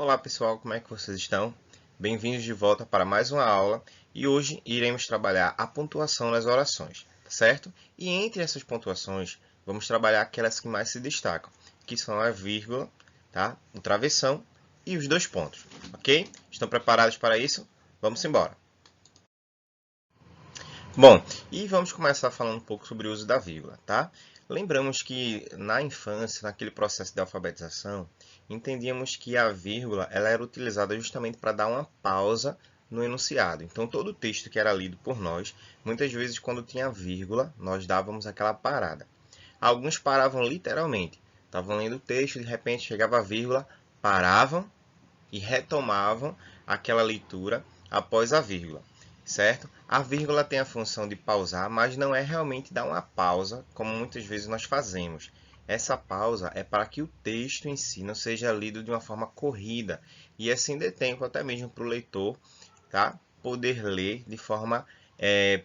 Olá pessoal, como é que vocês estão? Bem-vindos de volta para mais uma aula e hoje iremos trabalhar a pontuação nas orações, tá certo? E entre essas pontuações, vamos trabalhar aquelas que mais se destacam, que são a vírgula, tá? O travessão e os dois pontos, ok? Estão preparados para isso? Vamos embora! Bom, e vamos começar falando um pouco sobre o uso da vírgula, tá? Lembramos que na infância, naquele processo de alfabetização, entendíamos que a vírgula ela era utilizada justamente para dar uma pausa no enunciado. Então, todo o texto que era lido por nós, muitas vezes quando tinha vírgula, nós dávamos aquela parada. Alguns paravam literalmente. Estavam lendo o texto, de repente chegava a vírgula, paravam e retomavam aquela leitura após a vírgula, certo? A vírgula tem a função de pausar, mas não é realmente dar uma pausa, como muitas vezes nós fazemos. Essa pausa é para que o texto em si não seja lido de uma forma corrida e assim dê tempo até mesmo para o leitor, tá? Poder ler de forma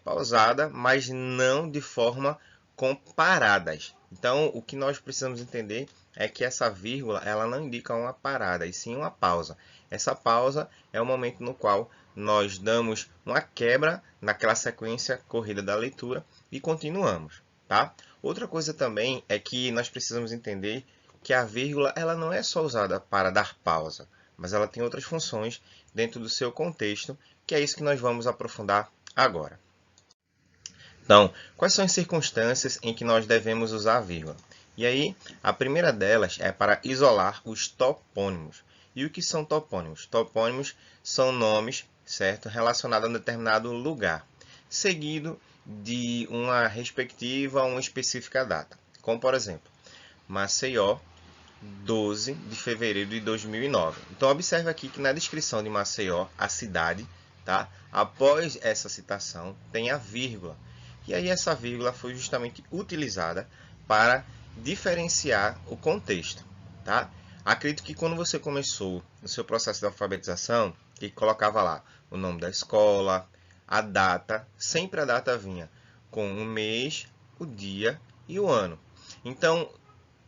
pausada, mas não de forma com paradas. Então, o que nós precisamos entender é que essa vírgula ela não indica uma parada, e sim uma pausa. Essa pausa é o momento no qual nós damos uma quebra naquela sequência corrida da leitura e continuamos, tá? Outra coisa também é que nós precisamos entender que a vírgula ela não é só usada para dar pausa, mas ela tem outras funções dentro do seu contexto, que é isso que nós vamos aprofundar agora. Então, quais são as circunstâncias em que nós devemos usar a vírgula? E aí, a primeira delas é para isolar os topônimos. E o que são topônimos? Topônimos são nomes, certo, relacionados a um determinado lugar, seguido de uma respectiva ou uma específica data. Como, por exemplo, Maceió, 12 de fevereiro de 2009. Então, observe aqui que na descrição de Maceió, a cidade, tá? Após essa citação, tem a vírgula. E aí essa vírgula foi justamente utilizada para diferenciar o contexto, tá? Acredito que quando você começou no seu processo de alfabetização, que colocava lá o nome da escola, a data, sempre a data vinha com o mês, o dia e o ano. Então,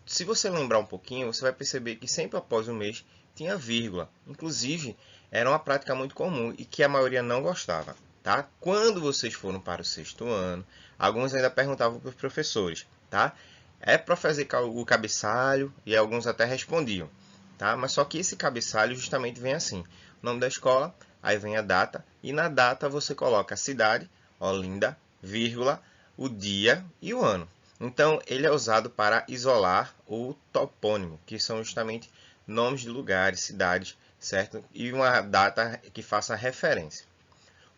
se você lembrar um pouquinho, você vai perceber que sempre após o mês tinha vírgula. Inclusive, era uma prática muito comum e que a maioria não gostava. Tá? Quando vocês foram para o sexto ano, alguns ainda perguntavam para os professores, tá? É para fazer o cabeçalho e alguns até respondiam, tá? Mas só que esse cabeçalho justamente vem assim: o nome da escola, aí vem a data e na data você coloca a cidade, Olinda, vírgula, o dia e o ano. Então, ele é usado para isolar o topônimo, que são justamente nomes de lugares, cidades, certo? E uma data que faça referência.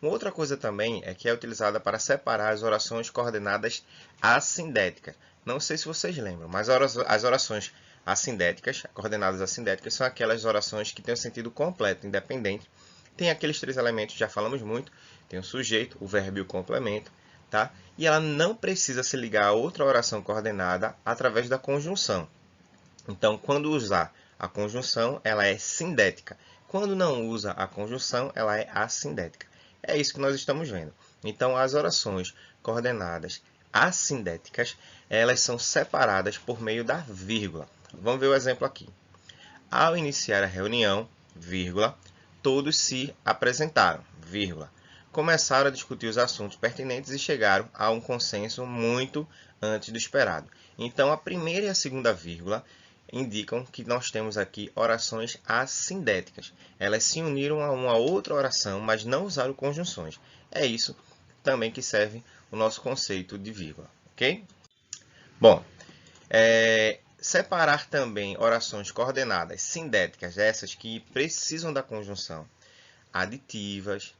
Uma outra coisa também é que é utilizada para separar as orações coordenadas assindéticas. Não sei se vocês lembram, mas as orações assindéticas, coordenadas assindéticas, são aquelas orações que têm o sentido completo, independente. Tem aqueles três elementos, já falamos muito, tem o sujeito, o verbo e o complemento, tá? E ela não precisa se ligar a outra oração coordenada através da conjunção. Então, quando usar a conjunção, ela é sindética. Quando não usa a conjunção, ela é assindética. É isso que nós estamos vendo. Então, as orações coordenadas assindéticas, elas são separadas por meio da vírgula. Vamos ver o exemplo aqui. Ao iniciar a reunião, vírgula, todos se apresentaram, vírgula. Começaram a discutir os assuntos pertinentes e chegaram a um consenso muito antes do esperado. Então, a primeira e a segunda vírgula indicam que nós temos aqui orações assindéticas. Elas se uniram a uma outra oração, mas não usaram conjunções. É isso também que serve o nosso conceito de vírgula, ok? Bom, separar também orações coordenadas sindéticas, essas que precisam da conjunção, aditivas,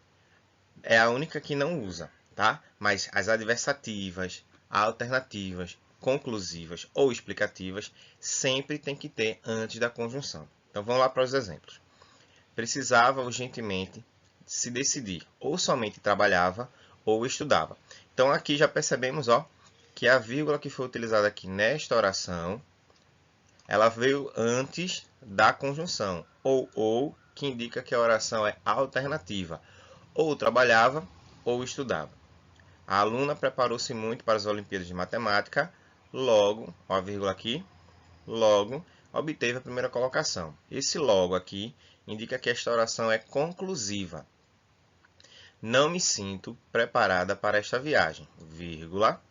é a única que não usa, tá? Mas as adversativas, alternativas, conclusivas ou explicativas sempre tem que ter antes da conjunção. Então vamos lá para os exemplos. Precisava urgentemente se decidir, ou somente trabalhava ou estudava. Então aqui já percebemos, ó, que a vírgula que foi utilizada aqui nesta oração, ela veio antes da conjunção, ou, que indica que a oração é alternativa, ou trabalhava ou estudava. A aluna preparou-se muito para as Olimpíadas de Matemática, logo, ó a vírgula aqui, logo obteve a primeira colocação. Esse logo aqui indica que esta oração é conclusiva. Não me sinto preparada para esta viagem, vírgula,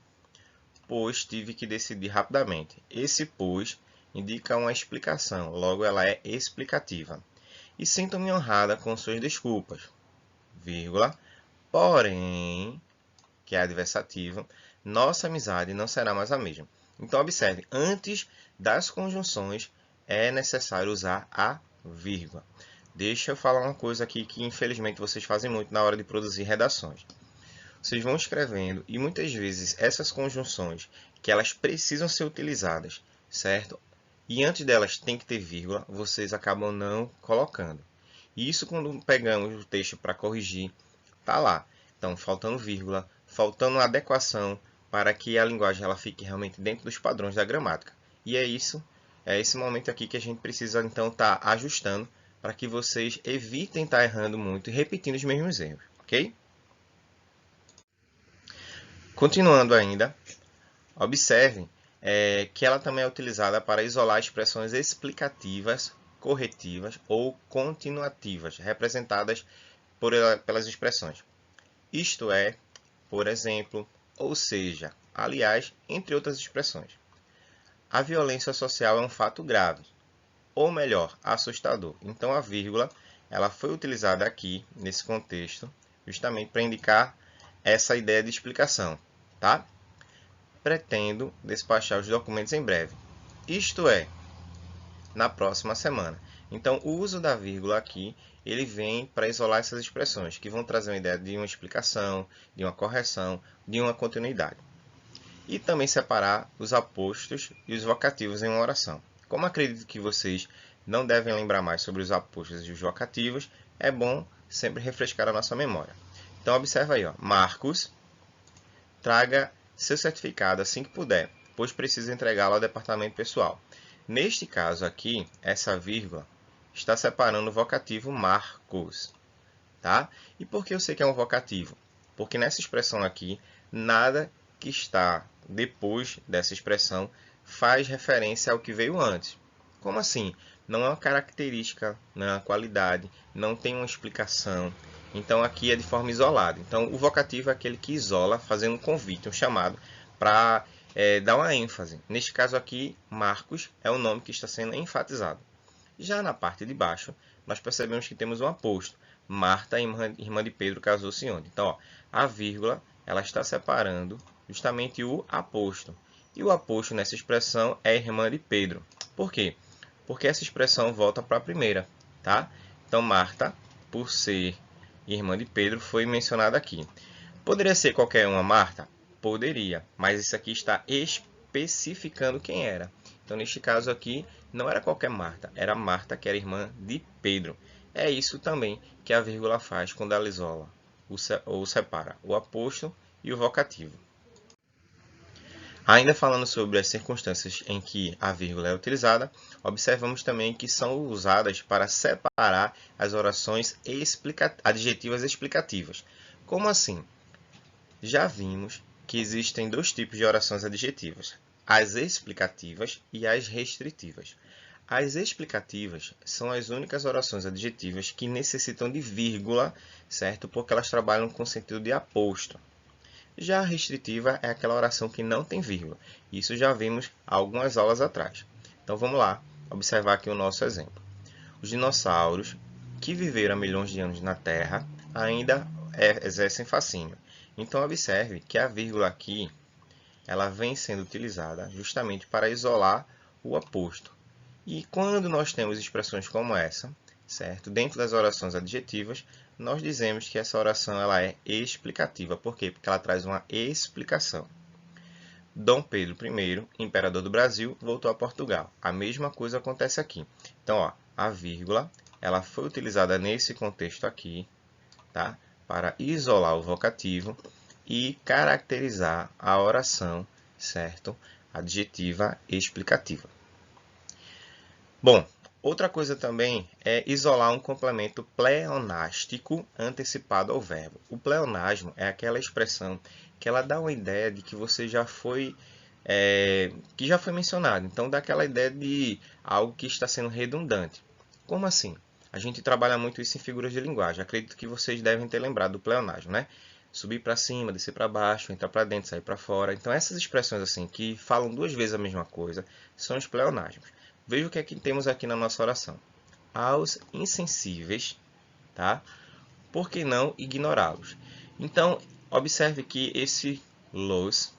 pois tive que decidir rapidamente. Esse pois indica uma explicação, logo ela é explicativa. E sinto-me honrada com suas desculpas, vírgula, porém, que é adversativo, nossa amizade não será mais a mesma. Então, observe, antes das conjunções é necessário usar a vírgula. Deixa eu falar uma coisa aqui que infelizmente vocês fazem muito na hora de produzir redações. Vocês vão escrevendo e muitas vezes essas conjunções que elas precisam ser utilizadas, certo? E antes delas tem que ter vírgula, vocês acabam não colocando. E isso quando pegamos o texto para corrigir, tá lá. Então, faltando vírgula, faltando adequação para que a linguagem ela fique realmente dentro dos padrões da gramática. E é isso, é esse momento aqui que a gente precisa então estar ajustando para que vocês evitem estar errando muito e repetindo os mesmos erros, ok? Continuando ainda, observem que ela também é utilizada para isolar expressões explicativas, corretivas ou continuativas, representadas pelas expressões. Isto é, por exemplo, ou seja, aliás, entre outras expressões. A violência social é um fato grave, ou melhor, assustador. Então a vírgula ela foi utilizada aqui, nesse contexto, justamente para indicar essa ideia de explicação, tá? Pretendo despachar os documentos em breve. Isto é, na próxima semana. Então, o uso da vírgula aqui, ele vem para isolar essas expressões, que vão trazer uma ideia de uma explicação, de uma correção, de uma continuidade. E também separar os apostos e os vocativos em uma oração. Como acredito que vocês não devem lembrar mais sobre os apostos e os vocativos, é bom sempre refrescar a nossa memória. Então, observa aí, ó. Marcos, traga seu certificado assim que puder, pois precisa entregá-lo ao departamento pessoal. Neste caso aqui, essa vírgula está separando o vocativo Marcos, tá? E por que eu sei que é um vocativo? Porque nessa expressão aqui, nada que está depois dessa expressão faz referência ao que veio antes. Como assim? Não é uma característica, não é uma qualidade, não tem uma explicação. Então aqui é de forma isolada. Então o vocativo é aquele que isola, fazendo um convite, um chamado, para dar uma ênfase. Neste caso aqui, Marcos é o nome que está sendo enfatizado. Já na parte de baixo, nós percebemos que temos um aposto. Marta, irmã de Pedro, casou-se onde? Então, ó, a vírgula ela está separando justamente o aposto. E o aposto nessa expressão é irmã de Pedro. Por quê? Porque essa expressão volta para a primeira, tá? Então, Marta, por ser irmã de Pedro, foi mencionada aqui. Poderia ser qualquer uma Marta? Poderia, mas isso aqui está especificando quem era. Então, neste caso aqui, não era qualquer Marta, era Marta, que era irmã de Pedro. É isso também que a vírgula faz quando ela isola ou separa o aposto e o vocativo. Ainda falando sobre as circunstâncias em que a vírgula é utilizada, observamos também que são usadas para separar as orações adjetivas explicativas. Como assim? Já vimos que existem dois tipos de orações adjetivas, as explicativas e as restritivas. As explicativas são as únicas orações adjetivas que necessitam de vírgula, certo? Porque elas trabalham com sentido de aposto. Já a restritiva é aquela oração que não tem vírgula. Isso já vimos algumas aulas atrás. Então vamos lá, observar aqui o nosso exemplo. Os dinossauros que viveram há milhões de anos na Terra ainda exercem fascínio. Então observe que a vírgula aqui ela vem sendo utilizada justamente para isolar o aposto. E quando nós temos expressões como essa, certo? Dentro das orações adjetivas, nós dizemos que essa oração ela é explicativa. Por quê? Porque ela traz uma explicação. Dom Pedro I, imperador do Brasil, voltou a Portugal. A mesma coisa acontece aqui. Então, ó, a vírgula ela foi utilizada nesse contexto aqui, tá? Para isolar o vocativo e caracterizar a oração, certo? Adjetiva explicativa. Bom, outra coisa também é isolar um complemento pleonástico antecipado ao verbo. O pleonasmo é aquela expressão que ela dá uma ideia de que você já foi que já foi mencionado. Então, dá aquela ideia de algo que está sendo redundante. Como assim? A gente trabalha muito isso em figuras de linguagem. Acredito que vocês devem ter lembrado do pleonasmo, né? Subir para cima, descer para baixo, entrar para dentro, sair para fora. Então, essas expressões assim que falam duas vezes a mesma coisa são os pleonasmos. Veja o que é que temos aqui na nossa oração. Aos insensíveis, tá? Por que não ignorá-los? Então, observe que esse los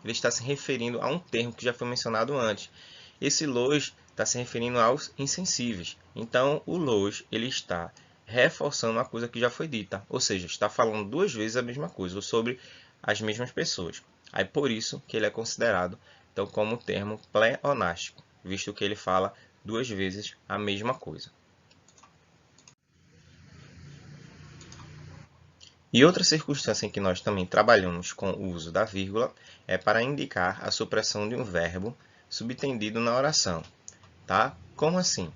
ele está se referindo a um termo que já foi mencionado antes. Esse los está se referindo aos insensíveis. Então, o los ele está reforçando uma coisa que já foi dita, ou seja, está falando duas vezes a mesma coisa, ou sobre as mesmas pessoas. Aí por isso que ele é considerado então como termo pleonástico, visto que ele fala duas vezes a mesma coisa. E outra circunstância em que nós também trabalhamos com o uso da vírgula é para indicar a supressão de um verbo subtendido na oração, tá? Como assim?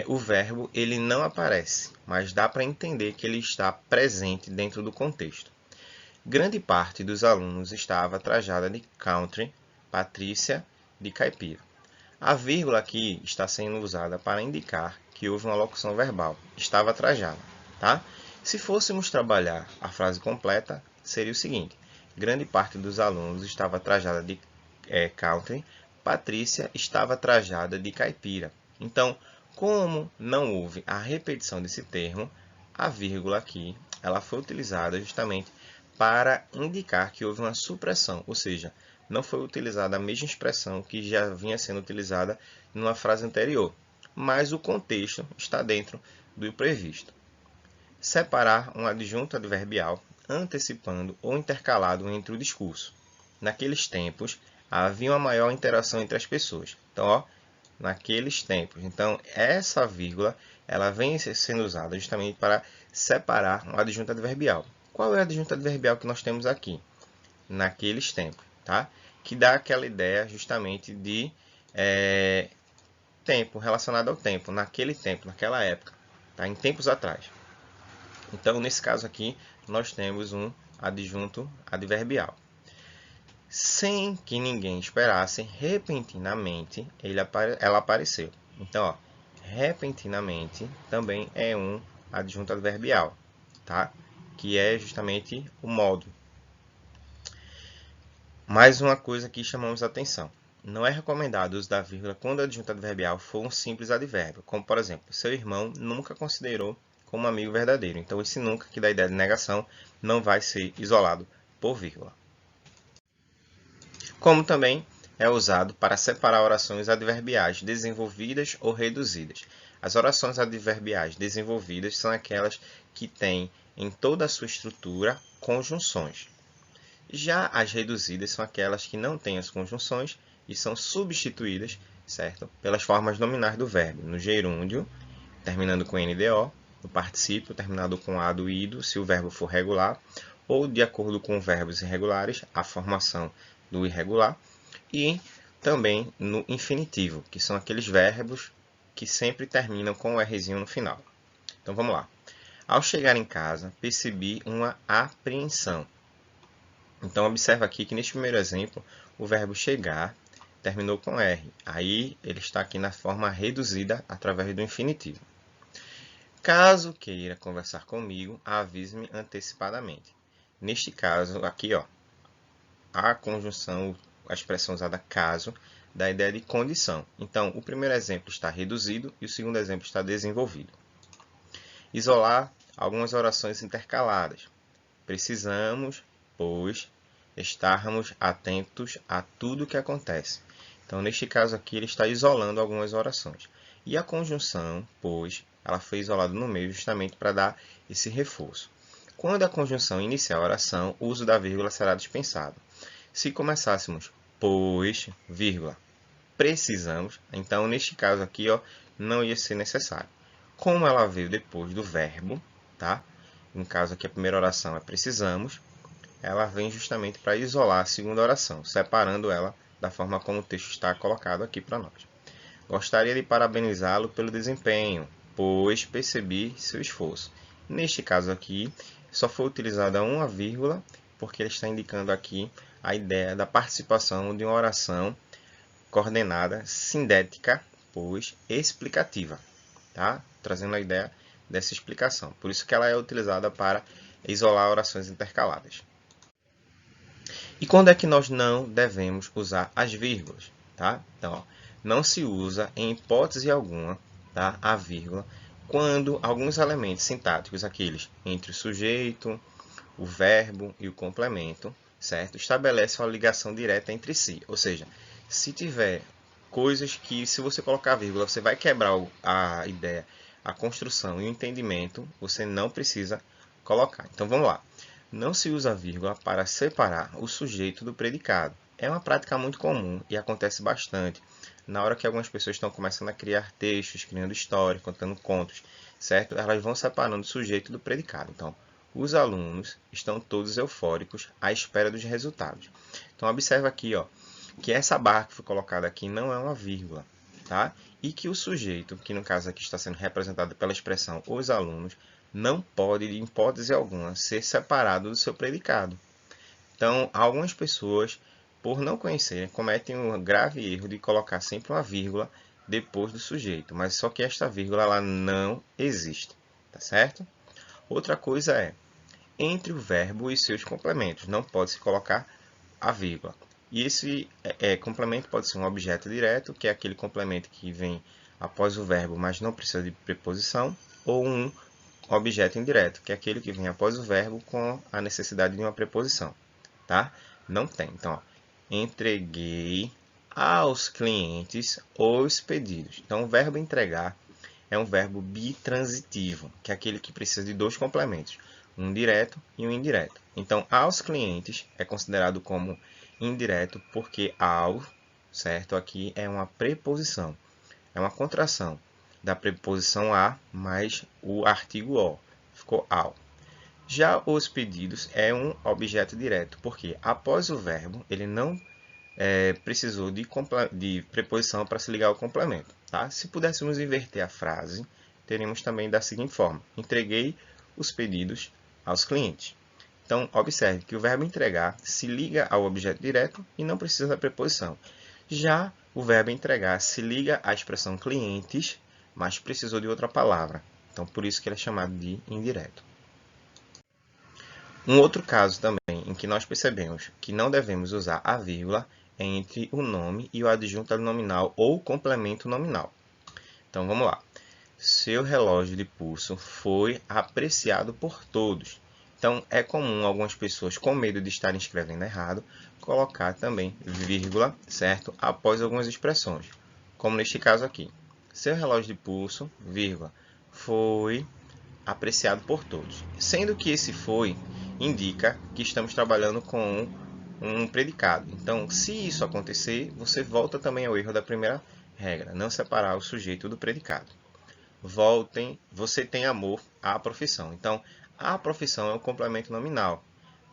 O verbo ele não aparece, mas dá para entender que ele está presente dentro do contexto. Grande parte dos alunos estava trajada de country, Patrícia de caipira. A vírgula aqui está sendo usada para indicar que houve uma locução verbal. Estava trajada, tá? Se fôssemos trabalhar a frase completa, seria o seguinte. Grande parte dos alunos estava trajada de country, Patrícia estava trajada de caipira. Então, como não houve a repetição desse termo, a vírgula aqui ela foi utilizada justamente para indicar que houve uma supressão, ou seja, não foi utilizada a mesma expressão que já vinha sendo utilizada numa frase anterior, mas o contexto está dentro do previsto. Separar um adjunto adverbial antecipando ou intercalado entre o discurso. Naqueles tempos, havia uma maior interação entre as pessoas. Então, ó, naqueles tempos. Então, essa vírgula ela vem sendo usada justamente para separar um adjunto adverbial. Qual é o adjunto adverbial que nós temos aqui? Naqueles tempos, tá? Que dá aquela ideia justamente de tempo, relacionado ao tempo, naquela época, tá? Em tempos atrás. Então, nesse caso aqui, nós temos um adjunto adverbial. Sem que ninguém esperasse, repentinamente ela apareceu. Então, ó, repentinamente também é um adjunto adverbial, tá? Que é justamente o modo. Mais uma coisa que chamamos a atenção. Não é recomendado o uso da vírgula quando o adjunto adverbial for um simples advérbio, como por exemplo, seu irmão nunca considerou como amigo verdadeiro. Então, esse nunca, que dá a ideia de negação, não vai ser isolado por vírgula. Como também é usado para separar orações adverbiais desenvolvidas ou reduzidas. As orações adverbiais desenvolvidas são aquelas que têm em toda a sua estrutura conjunções. Já as reduzidas são aquelas que não têm as conjunções e são substituídas, certo, pelas formas nominais do verbo, no gerúndio, terminando com NDO, no particípio, terminado com A do ido, se o verbo for regular, ou de acordo com verbos irregulares, a formação do irregular, e também no infinitivo, que são aqueles verbos que sempre terminam com o Rzinho no final. Então vamos lá. Ao chegar em casa, percebi uma apreensão. Então observa aqui que neste primeiro exemplo, o verbo chegar terminou com R. Aí ele está aqui na forma reduzida através do infinitivo. Caso queira conversar comigo, avise-me antecipadamente. Neste caso aqui, ó, a conjunção, a expressão usada caso, dá a ideia de condição. Então, o primeiro exemplo está reduzido e o segundo exemplo está desenvolvido. Isolar algumas orações intercaladas. Precisamos, pois, estarmos atentos a tudo o que acontece. Então, neste caso aqui, ele está isolando algumas orações. E a conjunção, pois, ela foi isolada no meio justamente para dar esse reforço. Quando a conjunção iniciar a oração, o uso da vírgula será dispensado. Se começássemos, pois, vírgula, precisamos, então neste caso aqui, ó, não ia ser necessário. Como ela veio depois do verbo, tá? No caso aqui a primeira oração é precisamos, ela vem justamente para isolar a segunda oração, separando ela da forma como o texto está colocado aqui para nós. Gostaria de parabenizá-lo pelo desempenho, pois percebi seu esforço. Neste caso aqui, só foi utilizada uma vírgula, porque ele está indicando aqui a ideia da participação de uma oração coordenada, sindética, pois explicativa, tá? Trazendo a ideia dessa explicação. Por isso que ela é utilizada para isolar orações intercaladas. E quando é que nós não devemos usar as vírgulas, tá? Então, ó, não se usa em hipótese alguma, tá, a vírgula quando alguns elementos sintáticos, aqueles entre o sujeito, o verbo e o complemento, certo, estabelecem uma ligação direta entre si. Ou seja, se tiver coisas que, se você colocar vírgula, você vai quebrar a ideia, a construção e o entendimento, você não precisa colocar. Então, vamos lá. Não se usa vírgula para separar o sujeito do predicado. É uma prática muito comum e acontece bastante na hora que algumas pessoas estão começando a criar textos, criando histórias, contando contos, certo? Elas vão separando o sujeito do predicado. Então, os alunos estão todos eufóricos à espera dos resultados. Então, observa aqui, ó, que essa barra que foi colocada aqui não é uma vírgula, tá? E que o sujeito, que no caso aqui está sendo representado pela expressão os alunos, não pode, em hipótese alguma, ser separado do seu predicado. Então, algumas pessoas, por não conhecerem, cometem um grave erro de colocar sempre uma vírgula depois do sujeito, mas só que esta vírgula ela não existe, tá certo? Outra coisa é, entre o verbo e seus complementos, não pode se colocar a vírgula. E esse complemento pode ser um objeto direto, que é aquele complemento que vem após o verbo, mas não precisa de preposição, ou um objeto indireto, que é aquele que vem após o verbo com a necessidade de uma preposição, tá? Não tem. Então, ó, entreguei aos clientes os pedidos. Então, o verbo entregar é um verbo bitransitivo, que é aquele que precisa de dois complementos, um direto e um indireto. Então, aos clientes é considerado como indireto porque ao, certo? Aqui é uma preposição, é uma contração da preposição a mais o artigo o, ficou ao. Já os pedidos é um objeto direto, porque após o verbo ele não precisou de preposição para se ligar ao complemento. Tá? Se pudéssemos inverter a frase, teríamos também da seguinte forma: entreguei os pedidos aos clientes. Então, observe que o verbo entregar se liga ao objeto direto e não precisa da preposição. Já o verbo entregar se liga à expressão clientes, mas precisou de outra palavra. Então, por isso que ele é chamado de indireto. Um outro caso também em que nós percebemos que não devemos usar a vírgula é entre o nome e o adjunto nominal ou complemento nominal. Então, vamos lá. Seu relógio de pulso foi apreciado por todos. Então, é comum algumas pessoas, com medo de estarem escrevendo errado, colocar também vírgula, certo? Após algumas expressões, como neste caso aqui. Seu relógio de pulso, vírgula, foi apreciado por todos. Sendo que esse foi indica que estamos trabalhando com um predicado. Então, se isso acontecer, você volta também ao erro da primeira regra, não separar o sujeito do predicado. Voltem, você tem amor à profissão. Então, a profissão é um complemento nominal,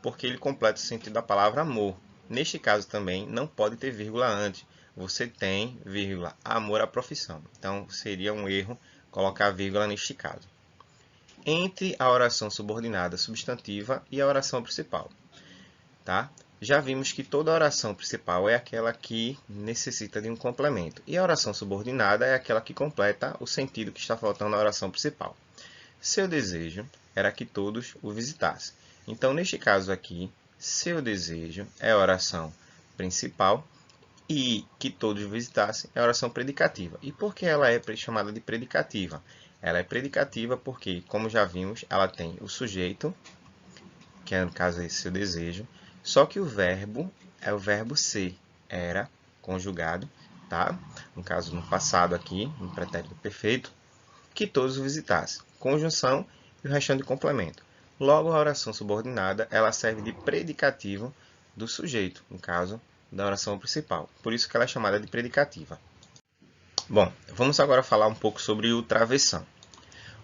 porque ele completa o sentido da palavra amor. Neste caso também, não pode ter vírgula antes. Você tem, vírgula, amor à profissão. Então, seria um erro colocar vírgula neste caso. Entre a oração subordinada substantiva e a oração principal, tá? Já vimos que toda oração principal é aquela que necessita de um complemento, e a oração subordinada é aquela que completa o sentido que está faltando na oração principal. Seu desejo era que todos o visitassem. Então, neste caso aqui, seu desejo é a oração principal e que todos o visitassem é a oração predicativa. E por que ela é chamada de predicativa? Ela é predicativa porque, como já vimos, ela tem o sujeito, que é no caso esse seu desejo, só que o verbo é o verbo ser, era conjugado, tá? No caso, no passado aqui, no pretérito perfeito, que todos o visitassem. Conjunção e o restante de complemento. Logo, a oração subordinada, ela serve de predicativo do sujeito, no caso da oração principal. Por isso que ela é chamada de predicativa. Bom, vamos agora falar um pouco sobre o travessão.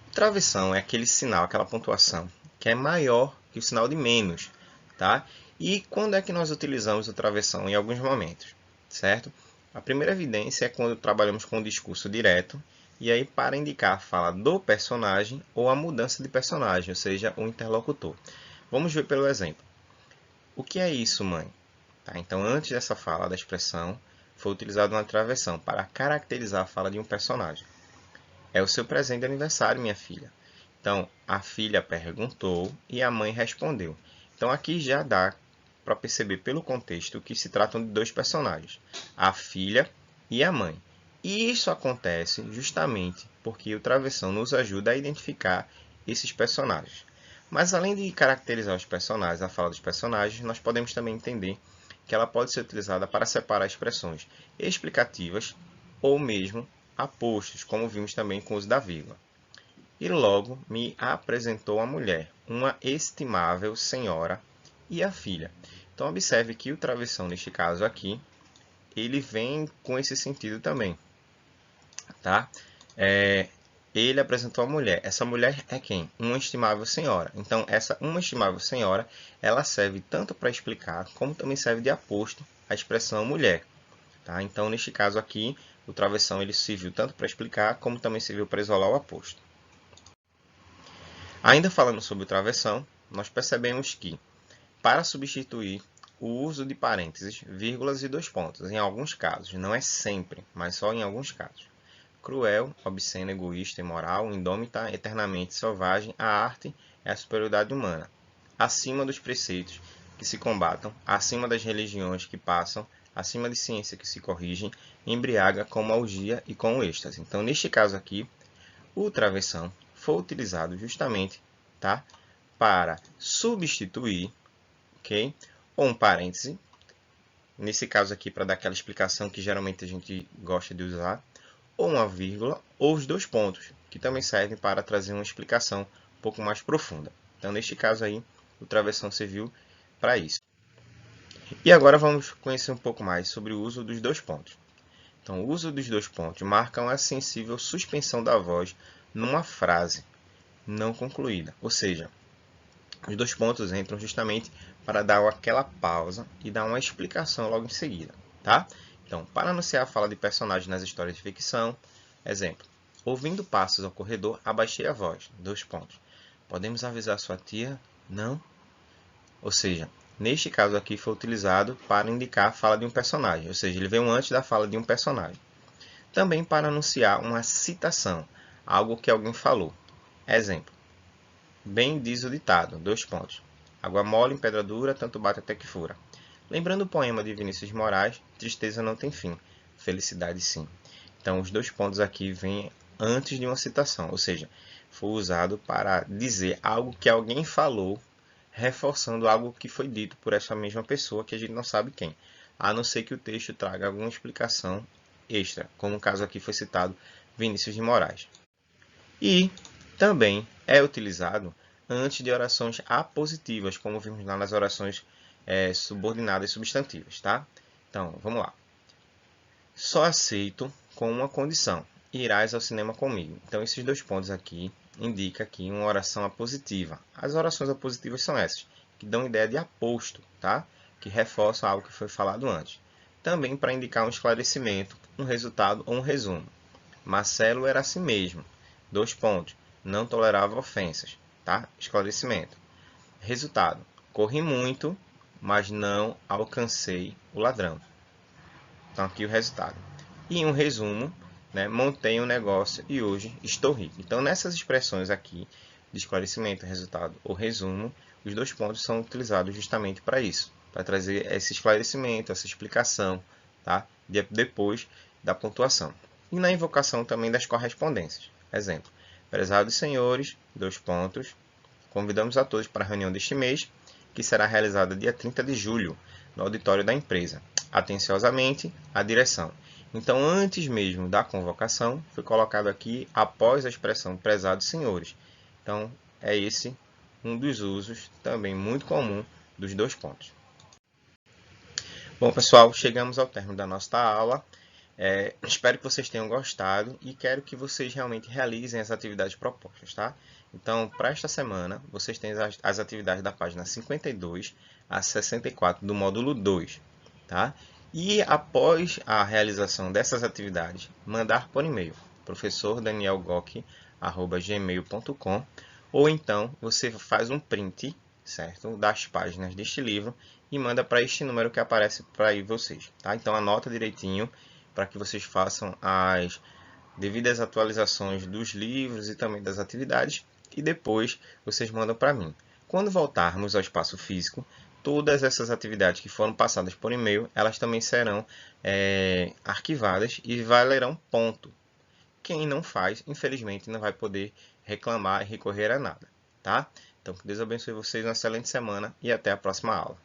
O travessão é aquele sinal, aquela pontuação, que é maior que o sinal de menos, tá? E quando é que nós utilizamos o travessão? Em alguns momentos, certo? A primeira evidência é quando trabalhamos com o discurso direto, e aí para indicar a fala do personagem ou a mudança de personagem, ou seja, o interlocutor. Vamos ver pelo exemplo. O que é isso, mãe? Tá? Então, antes dessa fala da expressão, foi utilizada uma travessão para caracterizar a fala de um personagem. É o seu presente de aniversário, minha filha. Então, a filha perguntou e a mãe respondeu. Então, aqui já dá para perceber pelo contexto que se tratam de dois personagens, a filha e a mãe. E isso acontece justamente porque o travessão nos ajuda a identificar esses personagens. Mas além de caracterizar os personagens, a fala dos personagens, nós podemos também entender que ela pode ser utilizada para separar expressões explicativas ou mesmo apostos, como vimos também com o uso da vírgula. E logo me apresentou a mulher, uma estimável senhora, e a filha. Então observe que o travessão, neste caso aqui, ele vem com esse sentido também, tá? Ele apresentou a mulher. Essa mulher é quem? Uma estimável senhora. Então, essa uma estimável senhora, ela serve tanto para explicar, como também serve de aposto à expressão mulher. Tá? Então, neste caso aqui, o travessão ele serviu tanto para explicar, como também serviu para isolar o aposto. Ainda falando sobre o travessão, nós percebemos que, para substituir o uso de parênteses, vírgulas e dois pontos, em alguns casos, não é sempre, mas só em alguns casos. Cruel, obscena, egoísta, imoral, indômita, eternamente selvagem, a arte é a superioridade humana. Acima dos preceitos que se combatam, acima das religiões que passam, acima de ciência que se corrigem, embriaga com a orgia e com o êxtase. Então, neste caso aqui, o travessão foi utilizado justamente, tá, para substituir, ok, ou um parêntese, nesse caso aqui para dar aquela explicação que geralmente a gente gosta de usar, ou uma vírgula, ou os dois pontos, que também servem para trazer uma explicação um pouco mais profunda. Então, neste caso aí, o travessão serviu para isso. E agora vamos conhecer um pouco mais sobre o uso dos dois pontos. Então, o uso dos dois pontos marca uma sensível suspensão da voz numa frase não concluída. Ou seja, os dois pontos entram justamente para dar aquela pausa e dar uma explicação logo em seguida. Tá? Então, para anunciar a fala de personagem nas histórias de ficção, exemplo, ouvindo passos ao corredor, abaixei a voz. Dois pontos. Podemos avisar sua tia? Não? Ou seja, neste caso aqui foi utilizado para indicar a fala de um personagem, ou seja, ele veio antes da fala de um personagem. Também para anunciar uma citação, algo que alguém falou. Exemplo, bem diz o ditado, dois pontos. Água mole em pedra dura, tanto bate até que fura. Lembrando o poema de Vinícius de Moraes, tristeza não tem fim, felicidade sim. Então, os dois pontos aqui vêm antes de uma citação, ou seja, foi usado para dizer algo que alguém falou, reforçando algo que foi dito por essa mesma pessoa que a gente não sabe quem, a não ser que o texto traga alguma explicação extra, como no caso aqui foi citado Vinícius de Moraes. E também é utilizado antes de orações apositivas, como vimos lá nas orações subordinadas e substantivas, tá? Então, vamos lá. Só aceito com uma condição. Irás ao cinema comigo. Então, esses dois pontos aqui indicam aqui uma oração apositiva. As orações apositivas são essas, que dão ideia de aposto, tá? Que reforçam algo que foi falado antes. Também para indicar um esclarecimento, um resultado ou um resumo. Marcelo era assim mesmo. Dois pontos. Não tolerava ofensas, tá? Esclarecimento. Resultado. Corri muito, mas não alcancei o ladrão. Então, aqui o resultado. E em um resumo, né, montei um negócio e hoje estou rico. Então, nessas expressões aqui, de esclarecimento, resultado ou resumo, os dois pontos são utilizados justamente para isso, para trazer esse esclarecimento, essa explicação, tá, depois da pontuação. E na invocação também das correspondências. Exemplo, prezados senhores, dois pontos, convidamos a todos para a reunião deste mês, que será realizada dia 30 de julho, no auditório da empresa. Atenciosamente, a direção. Então, antes mesmo da convocação, foi colocado aqui após a expressão prezados senhores. Então, é esse um dos usos também muito comum dos dois pontos. Bom, pessoal, chegamos ao término da nossa aula. Espero que vocês tenham gostado e quero que vocês realmente realizem as atividades propostas, tá? Então, para esta semana, vocês têm as atividades da página 52 a 64 do módulo 2, tá? E após a realização dessas atividades, mandar por e-mail, professordanielgoc@gmail.com, ou então você faz um print, certo, das páginas deste livro e manda para este número que aparece para aí vocês, tá? Então anota direitinho para que vocês façam as devidas atualizações dos livros e também das atividades e depois vocês mandam para mim. Quando voltarmos ao espaço físico, todas essas atividades que foram passadas por e-mail, elas também serão arquivadas e valerão ponto. Quem não faz, infelizmente, não vai poder reclamar e recorrer a nada, tá? Então, que Deus abençoe vocês, uma excelente semana e até a próxima aula.